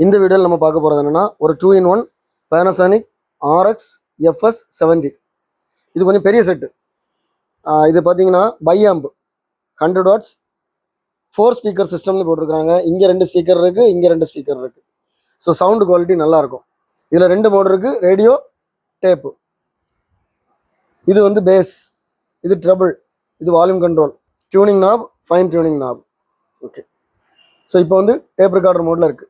இந்த வீடியோவில் நம்ம பார்க்க போகிறது என்னென்னா ஒரு 2-in-1 Panasonic RX FS 70. இது கொஞ்சம் பெரிய செட்டு. இது பார்த்தீங்கன்னா பைஆம்ப் 100 வாட்ஸ் 4 ஸ்பீக்கர் சிஸ்டம்னு போட்டிருக்காங்க. இங்கே 2 ஸ்பீக்கர் இருக்குது, இங்கே 2 ஸ்பீக்கர் இருக்குது. ஸோ சவுண்டு குவாலிட்டி நல்லாயிருக்கும். இதில் 2 மோட் இருக்குது, ரேடியோ, டேப்பு. இது வந்து பேஸ், இது ட்ரபிள், இது வால்யூம் கண்ட்ரோல், டியூனிங் நாப், ஃபைன் டியூனிங் நாப். ஓகே, ஸோ இப்போ வந்து டேப் ரெக்கார்டர் மோடில் இருக்குது.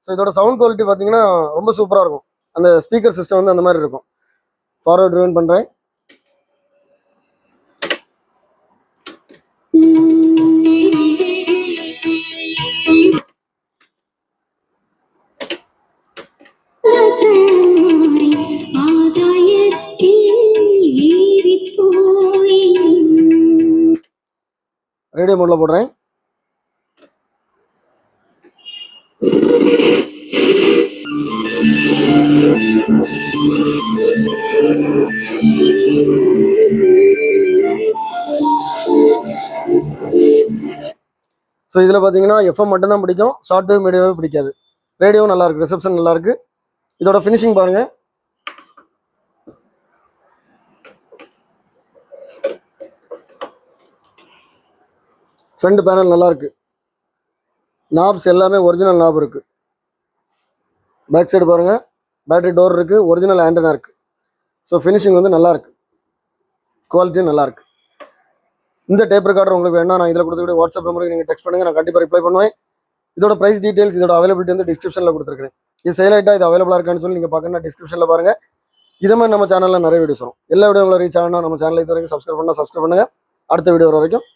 ஸோ இதோட சவுண்ட் குவாலிட்டி பார்த்தீங்கன்னா ரொம்ப சூப்பராக இருக்கும். அந்த ஸ்பீக்கர் சிஸ்டம் வந்து அந்த மாதிரி இருக்கும். ஃபார்வர்ட் ரிவைண்ட் பண்ணுறேன். ரேடியோ மோட்ல போடுறேன். ஸோ இதில் பார்த்தீங்கன்னா எஃப்எம் மட்டும்தான் பிடிக்கும், ஷார்ட் வேவ் மீடியம் வேவ் பிடிக்காது. ரேடியோவும் நல்லா இருக்கு, ரிசப்ஷன் நல்லா இருக்கு. இதோட ஃபினிஷிங் பாருங்க. ஃப்ரண்ட் பேனல் நல்லா இருக்கு. நாப்ஸ் எல்லாமே ஒரிஜினல் நாப் இருக்கு. பேக் சைடு பாருங்க, பேட்டரி டோர் இருக்கு, ஒரிஜினல் ஆண்டனா இருக்கு. ஸோ ஃபினிஷிங் வந்து நல்லா இருக்கு, குவாலிட்டியும் நல்லா இருக்கு. இந்த டேப் ரெக்கார்டர் உங்களுக்கு வேணா நான் இதில் கொடுத்துக்கிட்டு வாட்ஸ்அப் நம்பருக்கு நீங்கள் டெக்ஸ்ட் பண்ணுங்க, நான் கண்டிப்பாக ரிப்ளை பண்ணுவேன். இதோட ப்ரைஸ் டீடைல்ஸ், இதோட அவைலபிலிட்டி வந்து டிஸ்கிரிப்ஷனில் கொடுத்துருக்கேன். இது சேல் ஆகிட்டா இது அவைலபிளாக இருக்கான்னு சொல்லி நீங்கள் பார்க்கணும், டிஸ்கிரிப்ஷனில் பாருங்க. இதே மாதிரி நம்ம சேனலில் நிறைய வீடியோஸ் வரும். எல்லா வீடியோ உங்களை ரீச் ஆகணும். நம்ம சேனலை இது வரைக்கும் சப்ஸ்கிரைப் பண்ணுங்க. அடுத்த வீடியோ வர வரைக்கும்